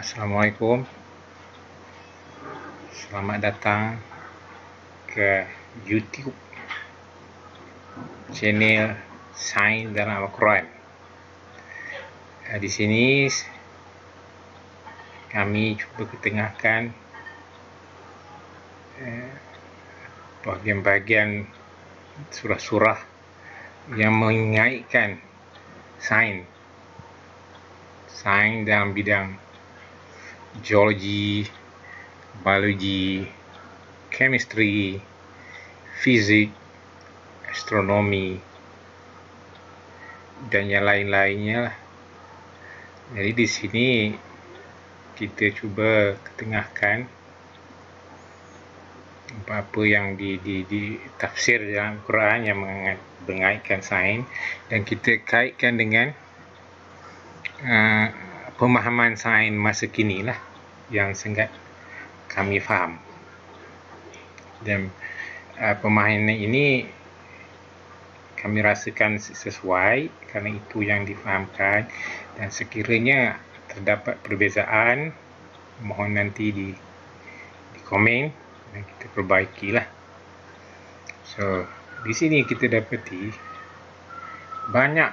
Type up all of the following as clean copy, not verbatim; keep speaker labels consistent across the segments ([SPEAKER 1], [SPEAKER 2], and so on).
[SPEAKER 1] Assalamualaikum. Selamat datang ke YouTube channel Sains dalam Al-Quran. Di sini kami cuba ketengahkan bahagian-bahagian surah-surah yang mengaitkan sains dalam bidang geologi, biologi, chemistry, fizik, astronomi, dan yang lain-lainnya. Jadi di sini kita cuba ketengahkan apa yang ditafsir dalam Quran yang mengaitkan sains, dan kita kaitkan dengan pemahaman sains masa kini lah yang sangat kami faham. Dan pemahaman ini kami rasakan sesuai kerana itu yang difahamkan, dan sekiranya terdapat perbezaan mohon nanti di komen dan kita perbaikilah. So di sini kita dapati banyak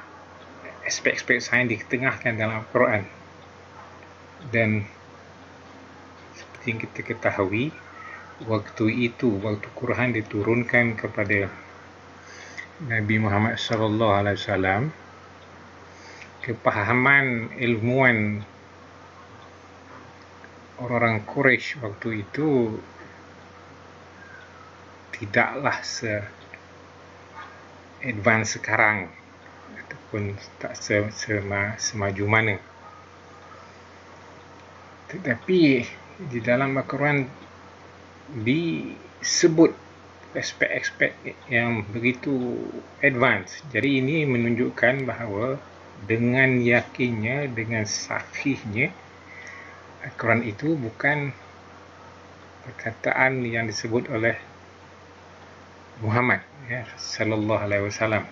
[SPEAKER 1] aspek-aspek sains diketengahkan dalam Al-Quran, dan seperti yang kita ketahui, waktu Quran diturunkan kepada Nabi Muhammad SAW, kepahaman ilmuwan orang-orang Quraisy waktu itu tidaklah se-advance sekarang ataupun tak semaju mana. Tetapi di dalam Al-Quran disebut aspek-aspek yang begitu advance. Jadi ini menunjukkan bahawa dengan yakinnya, dengan sahihnya, Al-Quran itu bukan perkataan yang disebut oleh Muhammad sallallahu alaihi wasallam.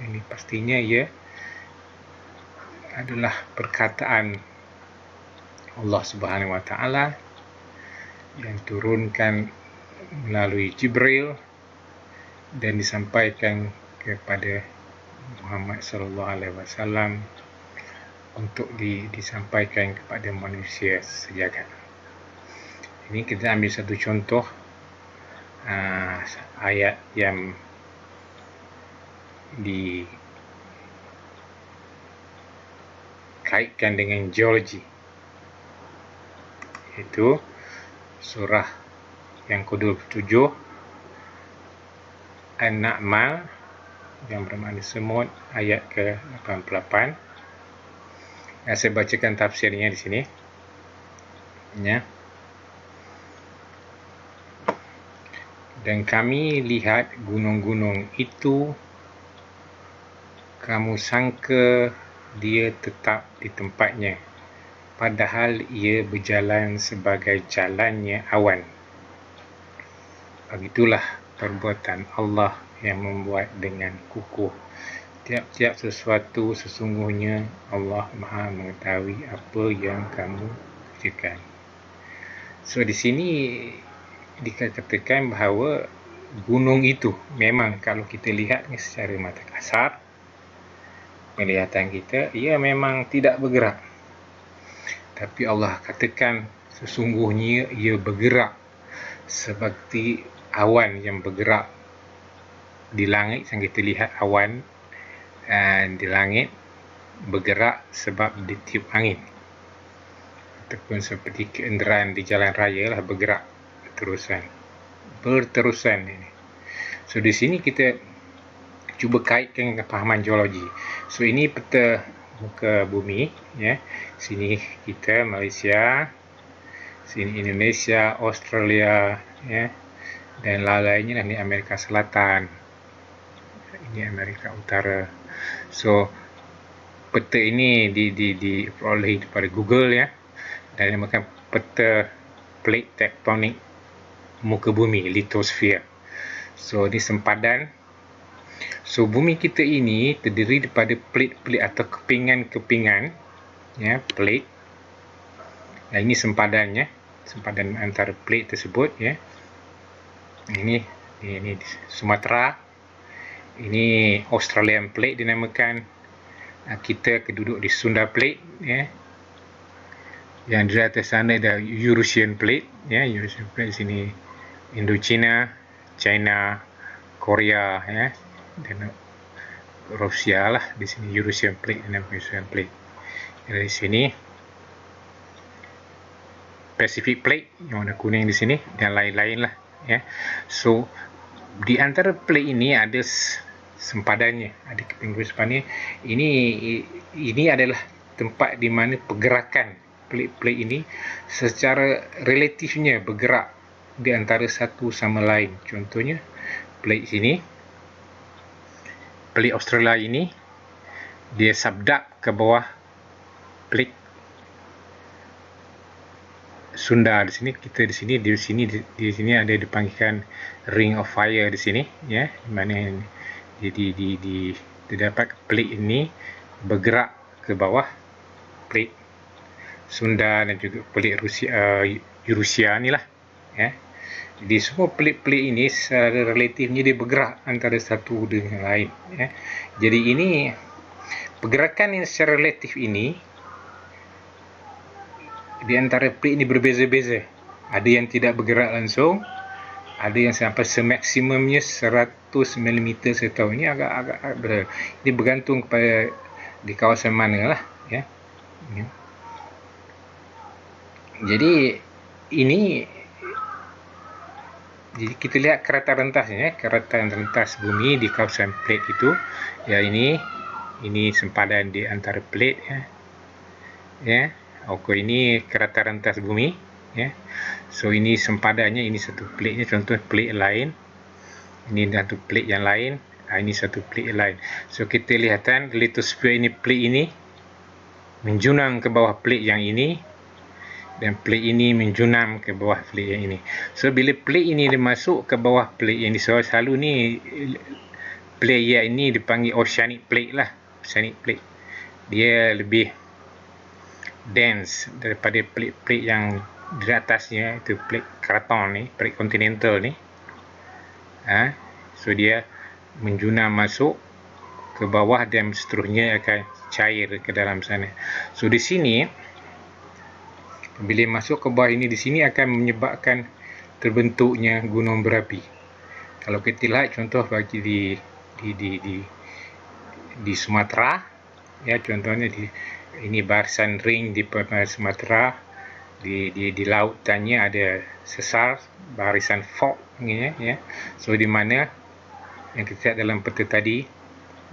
[SPEAKER 1] Ini pastinya ia adalah perkataan Allah Subhanahu wa taala yang turunkan melalui Jibril dan disampaikan kepada Muhammad sallallahu alaihi wasallam untuk disampaikan kepada manusia sejagat. Ini kita ambil satu contoh ayat yang dikaitkan dengan geologi, iaitu surah yang ke-27 An-Na'mal yang bermakna semut, ayat ke-88. Saya bacakan tafsirnya di sini. Ya. Dan kami lihat gunung-gunung itu, kamu sangka dia tetap di tempatnya, padahal ia berjalan sebagai jalannya awan. Begitulah perbuatan Allah yang membuat dengan kukuh tiap-tiap sesuatu. Sesungguhnya Allah Maha mengetahui apa yang kamu kerjakan. So di sini dikatakan bahawa gunung itu memang kalau kita lihat secara mata kasar, penglihatan kita, ia memang tidak bergerak. Tapi Allah katakan sesungguhnya ia bergerak seperti awan yang bergerak di langit. Yang kita lihat awan di langit bergerak sebab ditiup angin, ataupun seperti kenderaan di jalan raya lah, bergerak berterusan ini. So di sini kita cuba kaitkan dengan pahaman geologi. So ini peta muka bumi, ya. Sini kita Malaysia, sini Indonesia, Australia, ya, dan lain-lainnya. Ini Amerika Selatan, ini Amerika Utara. So peta ini diperoleh daripada Google, ya, dan dinamakan peta plate tektonik muka bumi, lithosphere. So ini sempadan. So bumi kita ini terdiri daripada plate-plate atau kepingan-kepingan, ya, plate Nah, ini sempadannya, sempadan antara plate tersebut ya. Ini Sumatera, ini Australian plate dinamakan. Kita duduk di Sunda plate ya. Yang di atas sana ada Eurasian plate ya, Eurasian plate di sini Indochina, China, Korea ya, dan Rusia lah di sini Eurasian plate dan Eurasian plate. Dari sini Pacific plate yang warna kuning di sini dan lain-lain lah ya. So di antara plate ini ada sempadannya, ada kepinggiran sempadannya. Ini adalah tempat di mana pergerakan plate-plate ini secara relatifnya bergerak di antara satu sama lain. Contohnya plate sini, plate Australia ini dia subduct ke bawah plate Sunda di sini. Kita di sini ada dipanggilkan ring of fire di sini ya, di mana terdapat plate ini bergerak ke bawah plate Sunda dan juga plate Rusia ni lah ya. Jadi semua plate-plate ini secara relatifnya dia bergerak antara satu dengan lain ya. Jadi ini pergerakan yang secara relatif ini di antara plate ini berbeza-beza. Ada yang tidak bergerak langsung, ada yang sampai semaksimumnya 100 mm setahun. Ini agak ini bergantung kepada di kawasan mana lah ya. Jadi kita lihat keratan rentasnya, keratan rentas bumi di kawasan plate itu ya. Ini sempadan di antara plate ya. Okey, ini keratan rentas bumi ya. So ini sempadannya, ini satu plate nya, contoh plate lain, ini satu plate yang lain, ini satu plate lain. So kita lihatan litosfer ini, plate ini menjunam ke bawah plate yang ini, dan plate ini menjunam ke bawah plate yang ini. So bila plate ini dia masuk ke bawah plate yang ini, so selalu ni plate yang ini dipanggil oceanic plate lah. Oceanic plate dia lebih dense daripada plate-plate yang di atasnya, itu plate keraton ni, plate continental ni. So dia menjunam masuk ke bawah dan seterusnya akan cair ke dalam sana. So di sini bila masuk ke bawah ini, di sini akan menyebabkan terbentuknya gunung berapi. Kalau kita lihat contoh bagi di Sumatera ya, contohnya ini barisan ring di Sumatera, di lautannya ada sesar barisan fault ya. So di mana yang kita lihat dalam peta tadi,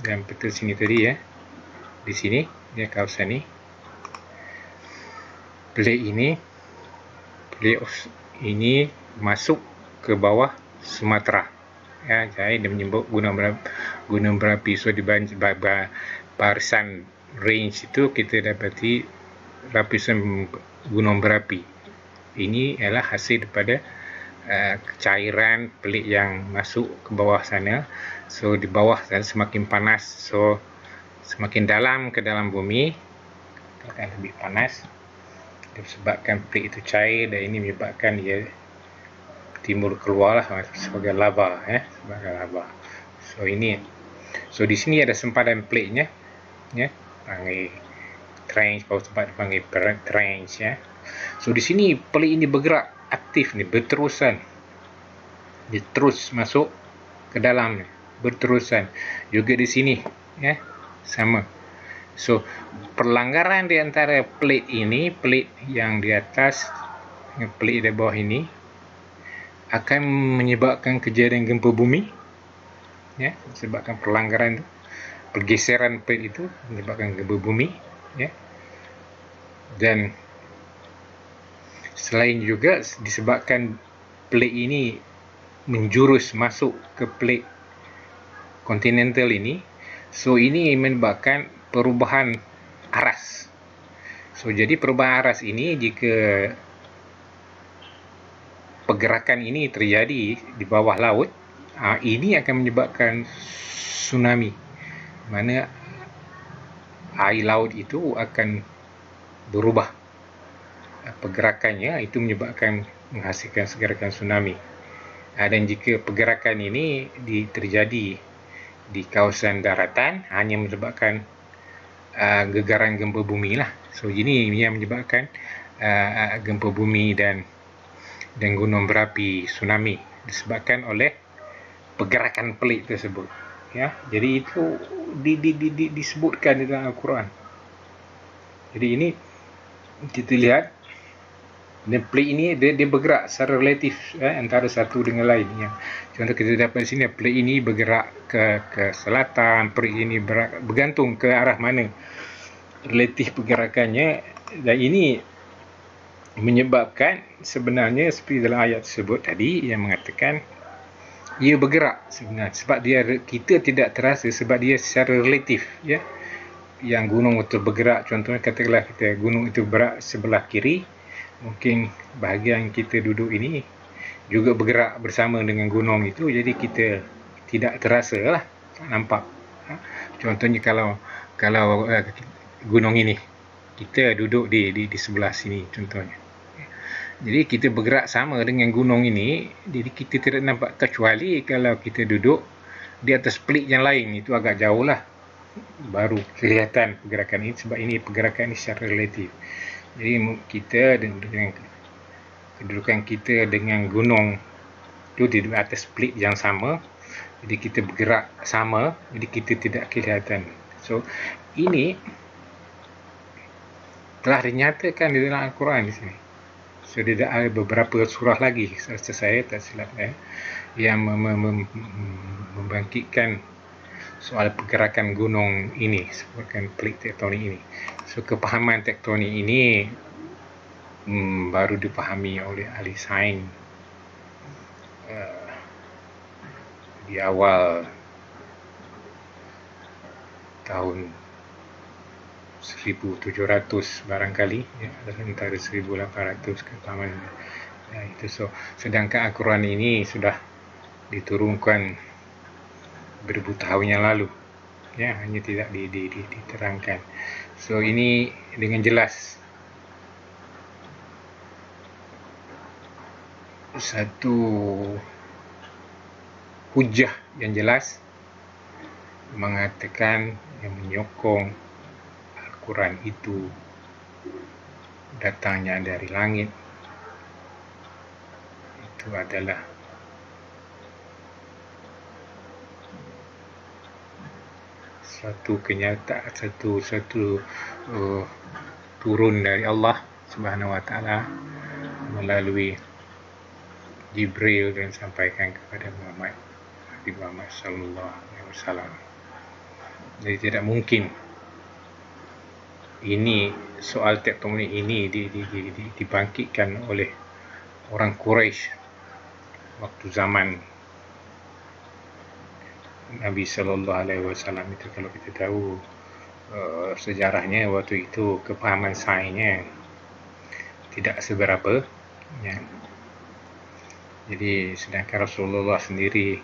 [SPEAKER 1] dalam peta sini tadi ya, di sini ya, kawasan ni plate ini masuk ke bawah Sumatera ya. Jadi dia menyebut gunung berapi. So di barisan range itu kita dapati lapisan gunung berapi. Ini adalah hasil daripada cairan plate yang masuk ke bawah sana. So di bawah sana semakin panas, so semakin dalam ke dalam bumi akan lebih panas disebabkan plate itu cair, dan ini menyebabkan dia timbul keluarlah sebagai lava ya, sebagai lava. So di sini ada sempadan plate-nya ya, panggil trench, bawah tempat dipanggil trench ya. So di sini plate ini bergerak aktif ni, berterusan. Dia terus masuk ke dalam ni, berterusan. Juga di sini ya, sama. So perlanggaran di antara plate ini, plate yang di atas dengan plate di bawah ini, akan menyebabkan kejadian gempa bumi ya, sebabkan perlanggaran itu, pergeseran plate itu menyebabkan gempa bumi ya. Dan selain juga disebabkan plate ini menjurus masuk ke plate continental ini, so ini menyebabkan perubahan aras. So jadi perubahan aras ini, jika pergerakan ini terjadi di bawah laut, ini akan menyebabkan tsunami, mana air laut itu akan berubah pergerakannya itu menyebabkan menghasilkan gerakan tsunami. Dan jika pergerakan ini terjadi di kawasan daratan, hanya menyebabkan gegaran gempa bumi lah. So ini yang menyebabkan gempa bumi dan gunung berapi tsunami disebabkan oleh pergerakan pelik tersebut. Ya, jadi itu disebutkan di dalam Al-Quran. Jadi ini kita lihat, dan pelik ini dia bergerak secara relatif antara satu dengan lain. Ya. Contoh kita dapat di sini, pelik ini bergerak ke selatan, pelik ini bergantung ke arah mana relatif pergerakannya, dan ini menyebabkan sebenarnya seperti dalam ayat tersebut tadi yang mengatakan ia bergerak sebenarnya sebab kita tidak terasa, sebab dia secara relatif, ya. Yang gunung itu bergerak, contohnya katakanlah gunung itu bergerak sebelah kiri, mungkin bahagian kita duduk ini juga bergerak bersama dengan gunung itu, jadi kita tidak terasa lah, tak nampak. Contohnya kalau gunung ini, kita duduk di sebelah sini contohnya, jadi kita bergerak sama dengan gunung ini, jadi kita tidak nampak, kecuali kalau kita duduk di atas pelik yang lain, itu agak jauh lah baru kelihatan pergerakan ini, sebab ini pergerakan ini secara relatif. Jadi kita dengan kedudukan kita dengan gunung itu di atas pelik yang sama, jadi kita bergerak sama, jadi kita tidak kelihatan. So ini telah dinyatakan di dalam Al-Quran di sini. So ada beberapa surah lagi, saya tak silap, yang membangkitkan soal pergerakan gunung ini, sebabkan pelik tektonik ini. So kepahaman tektonik ini baru dipahami oleh ahli sains di awal tahun 1700 barangkali, ya, antara 1800 kepahaman itu. So sedangkan Al-Quran ini sudah diturunkan beribu tahun yang lalu, ya, hanya tidak diterangkan. So ini dengan jelas satu hujah yang jelas mengatakan, yang menyokong Al-Quran itu datangnya dari langit, itu adalah satu kenyataan, satu turun dari Allah Subhanahu wa Ta'ala melalui Jibril dan sampaikan kepada Nabi Muhammad sallallahu alaihi wasallam. Jadi tidak mungkin ini soal tektonik ini dibangkitkan oleh orang Quraisy waktu zaman Nabi sallallahu alaihi wasallam itu. Kalau kita tahu sejarahnya waktu itu, kepahaman sainsnya tidak seberapa, ya. Jadi sedangkan Rasulullah sendiri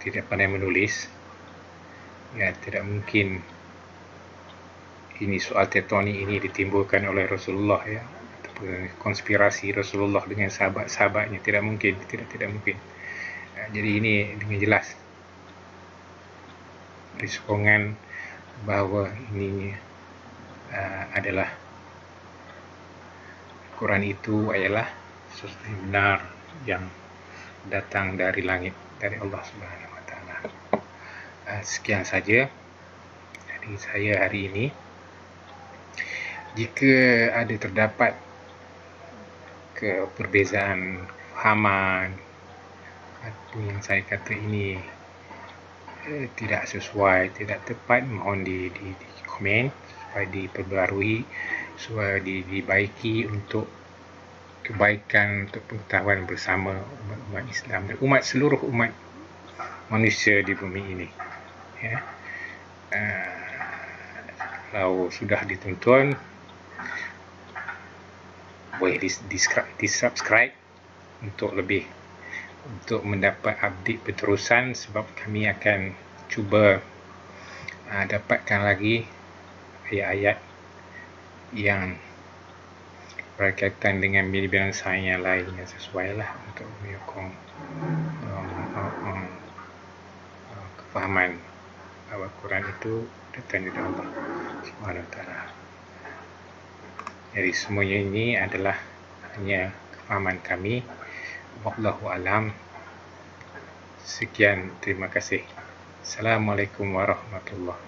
[SPEAKER 1] tidak pandai menulis, ya, tidak mungkin ini soal tektonik ini ditimbulkan oleh Rasulullah, ya, ataupun konspirasi Rasulullah dengan sahabat-sahabatnya, tidak mungkin, tidak mungkin. Jadi ini dengan jelas disokongan bahawa ini adalah Quran itu adalah sesuatu yang benar yang datang dari langit, dari Allah Subhanahu wa Ta'ala. Sekian saja dari saya hari ini. Jika ada terdapat perbezaan fahaman atau yang saya kata ini tidak sesuai, tidak tepat, mohon di komen supaya diperbarui, supaya dibaiki untuk kebaikan, untuk pengetahuan bersama umat Islam dan seluruh umat manusia di bumi ini, ya. Kalau sudah ditonton, boleh di subscribe untuk mendapat update berterusan, sebab kami akan cuba dapatkan lagi ayat-ayat yang berkaitan dengan bidang sains yang lain yang sesuai lah untuk menyokong kefahaman bahawa Quran itu datang dari Allah Subhanahu Wa Taala. Jadi semuanya ini adalah hanya kefahaman kami. Wallahu alam. Sekian, terima kasih. Assalamualaikum warahmatullahi wabarakatuh.